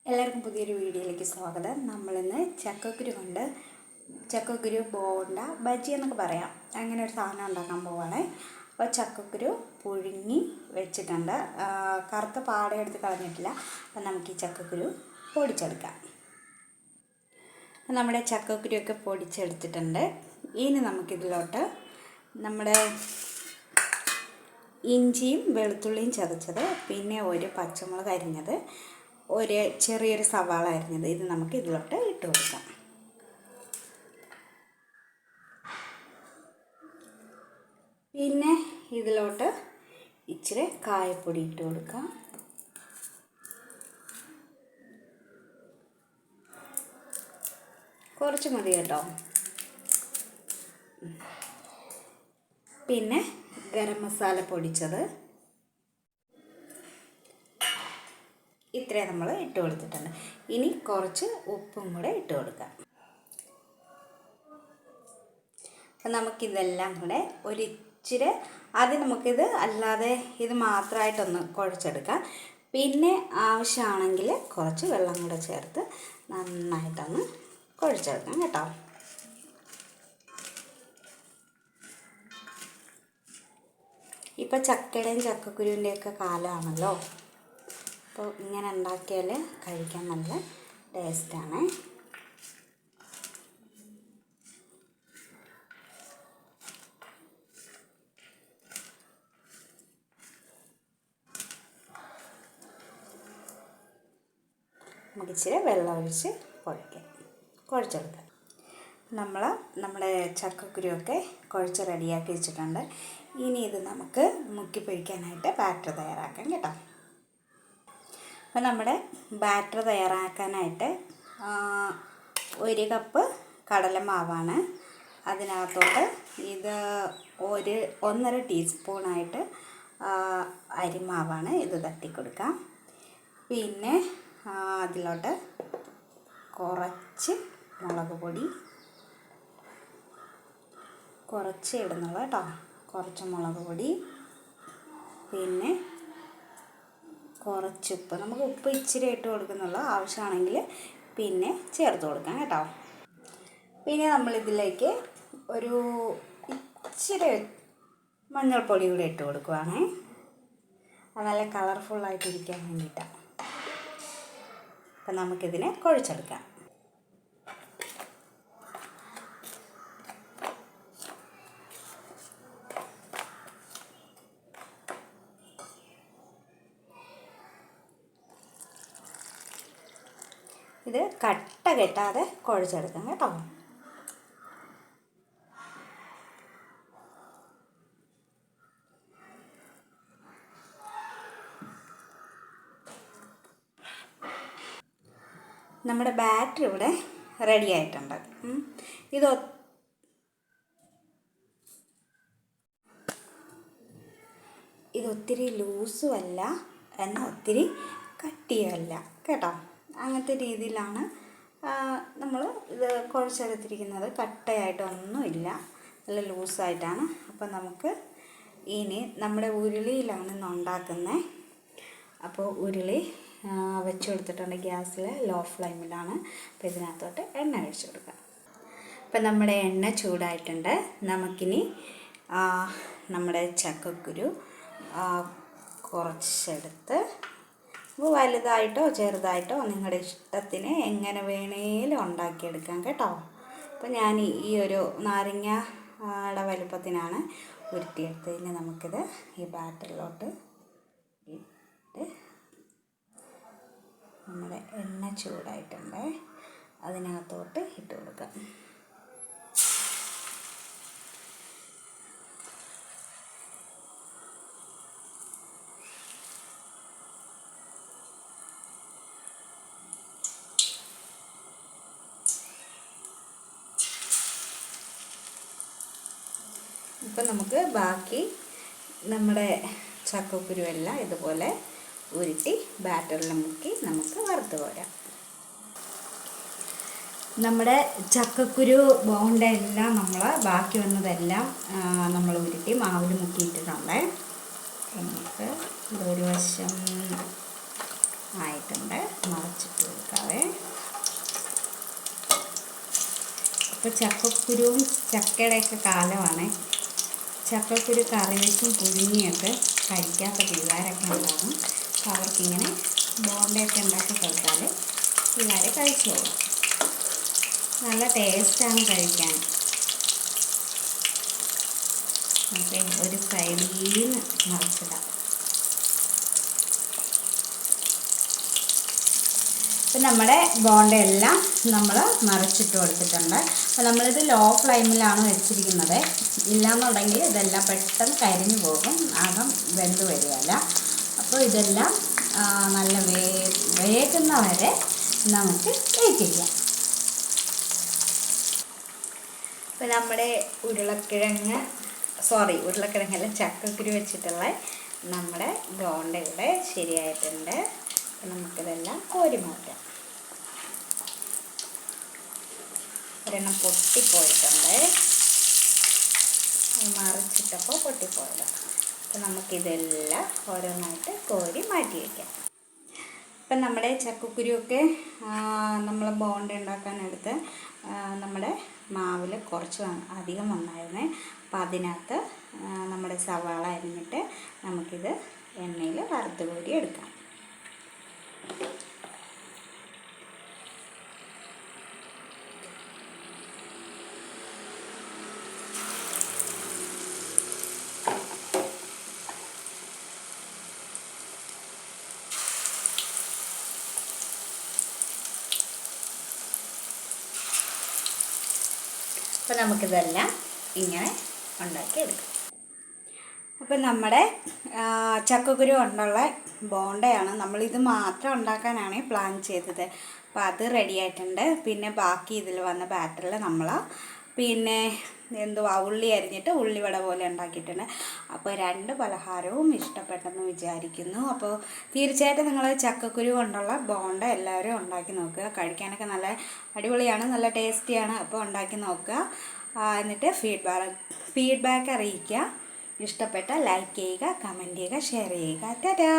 എല്ലാവർക്കും പുതിയൊരു വീഡിയോയിലേക്ക് സ്വാഗതം. നമ്മളിന്ന് ചക്കക്കുരു ബോണ്ട ബജി എന്നൊക്കെ പറയാം, അങ്ങനെ ഒരു സാധനം ഉണ്ടാക്കാൻ പോവുകയാണ്. അപ്പോൾ ചക്കക്കുരു പുഴുങ്ങി വെച്ചിട്ടുണ്ട്, കറുത്ത പാടയെടുത്ത് കളഞ്ഞിട്ടില്ല. അപ്പം നമുക്ക് ഈ ചക്കക്കുരു പൊടിച്ചെടുക്കാം. നമ്മുടെ ചക്കക്കുരുവൊക്കെ പൊടിച്ചെടുത്തിട്ടുണ്ട്. ഇനി നമുക്കിതിലോട്ട് നമ്മുടെ ഇഞ്ചിയും വെളുത്തുള്ളിയും ചതച്ചത്, പിന്നെ ഒരു പച്ചമുളക് അരിഞ്ഞത്, ഒരു ചെറിയൊരു സവാള അരിഞ്ഞത്, ഇത് നമുക്ക് ഇതിലോട്ട് ഇട്ട് കൊടുക്കാം. പിന്നെ ഇതിലോട്ട് ഇച്ചിരി കായപ്പൊടി ഇട്ട് കൊടുക്കാം. കുറച്ച് മതി കേട്ടോ. പിന്നെ ഗരം മസാല പൊടിച്ചത്, ഇത്രയും നമ്മൾ ഇട്ട് കൊടുത്തിട്ടുണ്ട്. ഇനി കുറച്ച് ഉപ്പും കൂടെ ഇട്ട് കൊടുക്കാം. അപ്പം നമുക്കിതെല്ലാം കൂടെ ഒരിച്ചിരി ആദ്യം നമുക്കിത് അല്ലാതെ ഇത് മാത്രമായിട്ടൊന്ന് കുഴച്ചെടുക്കാം. പിന്നെ ആവശ്യമാണെങ്കിൽ കുറച്ച് വെള്ളം കൂടെ ചേർത്ത് നന്നായിട്ടൊന്ന് കുഴച്ചെടുക്കാം കേട്ടോ. ഇപ്പം ചക്കയുടെയും ചക്കക്കുരുവിൻ്റെയൊക്കെ കാലമാണല്ലോ. അപ്പോൾ ഇങ്ങനെ ഉണ്ടാക്കിയാൽ കഴിക്കാൻ നല്ല ടേസ്റ്റാണ്. നമുക്ക് ഇച്ചിരി വെള്ളം ഒഴിച്ച് കുഴച്ചെടുക്കാം. നമ്മുടെ ചക്കക്കുരുവൊക്കെ കുഴച്ച് റെഡിയാക്കി വെച്ചിട്ടുണ്ട്. ഇനി ഇത് നമുക്ക് മുക്കി പൊഴിക്കാനായിട്ട് ബാറ്റർ തയ്യാറാക്കാം കേട്ടോ. അപ്പോൾ നമ്മുടെ ബാറ്റർ തയ്യാറാക്കാനായിട്ട് 1 കപ്പ് കടലമാവാണ്. അതിനകത്തോട്ട് ഇത് 1.5 ടീസ്പൂണായിട്ട് അരിമാവാണ്. ഇത് തട്ടിക്കൊടുക്കാം. പിന്നെ അതിലോട്ട് കുറച്ച് മുളക് പൊടി, കുറച്ച് ഇടുന്നുള്ളൂ കേട്ടോ, കുറച്ച് മുളക് പൊടി, പിന്നെ കുറച്ച് ഉപ്പ്. നമുക്ക് ഉപ്പ് ഇച്ചിരി ഇട്ട് കൊടുക്കുന്നുള്ളൂ, ആവശ്യമാണെങ്കിൽ പിന്നെ ചേർത്ത് കൊടുക്കാം കേട്ടോ. പിന്നെ നമ്മളിതിലേക്ക് ഒരു ഇച്ചിരി മഞ്ഞൾപ്പൊടി കൂടെ ഇട്ട് കൊടുക്കുവാണേ, അത് നല്ല കളർഫുള്ളായിട്ടിരിക്കാൻ വേണ്ടിയിട്ടാണ്. അപ്പം നമുക്കിതിനെ കുഴച്ചെടുക്കാം. ഇത് കട്ട കെട്ടാതെ കുഴച്ചെടുക്കാം കേട്ടോ. നമ്മുടെ ബാറ്റർ ഇവിടെ റെഡി ആയിട്ടുണ്ട്. ഇതൊത്തിരി ലൂസും അല്ല, എന്നാൽ ഒത്തിരി കട്ടിയുമല്ല കേട്ടോ. അങ്ങനത്തെ രീതിയിലാണ് നമ്മൾ ഇത് കുഴച്ചെടുത്തിരിക്കുന്നത്. കട്ടയായിട്ടൊന്നുമില്ല, നല്ല ലൂസായിട്ടാണ്. അപ്പം നമുക്ക് ഇനി നമ്മുടെ ഉരുളിയിലാണ് ഇന്ന് ഉണ്ടാക്കുന്നത്. അപ്പോൾ ഉരുളി വെച്ച് കൊടുത്തിട്ടുണ്ട് ഗ്യാസിൽ, ലോ ഫ്ലെയിമിലാണ്. അപ്പോൾ ഇതിനകത്തോട്ട് എണ്ണ ഒഴിച്ച് കൊടുക്കാം. അപ്പം നമ്മുടെ എണ്ണ ചൂടായിട്ടുണ്ട്. നമുക്കിനി നമ്മുടെ ചക്കക്കുരു കുറച്ചെടുത്ത്, വലുതായിട്ടോ ചെറുതായിട്ടോ നിങ്ങളുടെ ഇഷ്ടത്തിന് എങ്ങനെ വേണേലും ഉണ്ടാക്കിയെടുക്കാം കേട്ടോ. അപ്പോൾ ഞാൻ ഈ ഒരു നാരങ്ങയുടെ വലുപ്പത്തിനാണ് ഉരുട്ടിയെടുത്തത്. ഇനി നമുക്കിത് ഈ ബാറ്ററിലോട്ട് ഇട്ട്, നമ്മുടെ എണ്ണ ചൂടായിട്ടുണ്ട്, അതിനകത്തോട്ട് ഇട്ട് കൊടുക്കാം. ഇപ്പം നമുക്ക് ബാക്കി നമ്മുടെ ചക്കക്കുരുവെല്ലാം ഇതുപോലെ ഉരുട്ടി ബാറ്ററിൽ മുക്കി നമുക്ക് വറുത്ത് കോരാം. നമ്മുടെ ചക്കക്കുരു ബോണ്ട എല്ലാം നമ്മൾ ബാക്കി വന്നതെല്ലാം നമ്മൾ ഉരുട്ടി മാവിൽ മുക്കിയിട്ടിട്ടുണ്ട്. നമുക്ക് ഇതൊരു വശം ആയിട്ടുണ്ട്, മറിച്ചിട്ട് കൊടുക്കുന്നുണ്ട്. ഇപ്പോൾ ചക്കക്കുരുവും ചക്കയുടെയൊക്കെ കാലമാണ്. ചക്കക്കുരു കറി വെച്ചും പുഴുങ്ങിയൊക്കെ കഴിക്കാത്ത പിള്ളേരൊക്കെ ഉണ്ടാകും. അപ്പോൾ അവർക്കിങ്ങനെ ബോണ്ടയൊക്കെ ഉണ്ടാക്കി കൊടുത്താൽ പിള്ളേർ കഴിച്ചോളും. നല്ല ടേസ്റ്റാണ് കഴിക്കാൻ. നമുക്ക് ഒരു സൈഡിൽ നിന്ന് മറിച്ചിടാം. ഇപ്പം നമ്മുടെ ബോണ്ടയെല്ലാം നമ്മൾ മറിച്ചിട്ട് കൊടുത്തിട്ടുണ്ട്. അപ്പോൾ നമ്മളിത് ലോ ഫ്ലെയിമിലാണ് വെച്ചിരിക്കുന്നത്. ഇല്ലയെന്നുണ്ടെങ്കിൽ ഇതെല്ലാം പെട്ടെന്ന് കരിഞ്ഞു പോകും, ആകം വെന്ത് വരികയില്ല. അപ്പോൾ ഇതെല്ലാം നല്ല വേകുന്ന വരെ നമുക്ക് വേവിക്കാം. ഇപ്പോൾ നമ്മുടെ ഉരുളക്കിഴങ്ങല്ല, ചക്കക്കുരു വെച്ചിട്ടുള്ള നമ്മുടെ ബോണ്ട ഇവിടെ ശരിയായിട്ടുണ്ട്. നമുക്കിതെല്ലാം കോരി മാറ്റാം. ഒരെണ്ണം പൊട്ടിപ്പോയിട്ടുണ്ട്, മറിച്ചിട്ടപ്പോൾ പൊട്ടിപ്പോയത്. അപ്പോൾ നമുക്കിതെല്ലാം ഓരോന്നായിട്ട് കോരി മാറ്റി വയ്ക്കാം. ഇപ്പം നമ്മുടെ ചക്കക്കുരുവൊക്കെ നമ്മൾ ബോണ്ട ഉണ്ടാക്കാനെടുത്ത് നമ്മുടെ മാവിൽ കുറച്ച് അധികം വന്നായിരുന്നേ. അപ്പം അതിനകത്ത് നമ്മുടെ സവാള അരിഞ്ഞിട്ട് നമുക്കിത് എണ്ണയിൽ വറുത്ത് കോരി എടുക്കാം. അപ്പോൾ നമുക്കിതെല്ലാം ഇങ്ങനെ ഉണ്ടാക്കിയെടുക്കാം. അപ്പം നമ്മുടെ ചക്കക്കുരു കൊണ്ടുള്ള ബോണ്ടയാണ്. നമ്മളിത് മാത്രം ഉണ്ടാക്കാനാണ് പ്ലാൻ ചെയ്തത്. അപ്പോൾ അത് റെഡി ആയിട്ടുണ്ട്. പിന്നെ ബാക്കി ഇതിൽ വന്ന ബാറ്ററിൽ നമ്മൾ ഉള്ളി അരിഞ്ഞിട്ട് ഉള്ളിവട പോലെ ഉണ്ടാക്കിയിട്ടുണ്ട്. അപ്പോൾ 2 പലഹാരവും ഇഷ്ടപ്പെട്ടെന്ന് വിചാരിക്കുന്നു. അപ്പോൾ തീർച്ചയായിട്ടും നിങ്ങൾ ചക്കക്കുരു കൊണ്ടുള്ള ബോണ്ട എല്ലാവരും ഉണ്ടാക്കി നോക്കുക. കഴിക്കാനൊക്കെ നല്ല അടിപൊളിയാണ്, നല്ല ടേസ്റ്റിയാണ്. അപ്പോൾ ഉണ്ടാക്കി നോക്കുക. എന്നിട്ട് ഫീഡ്ബാക്ക് അറിയിക്കുക. ഇഷ്ടപ്പെട്ട ലൈക്ക് ചെയ്യുക, കമൻറ്റ് ചെയ്യുക, ഷെയർ ചെയ്യുക. ടാറ്റാ.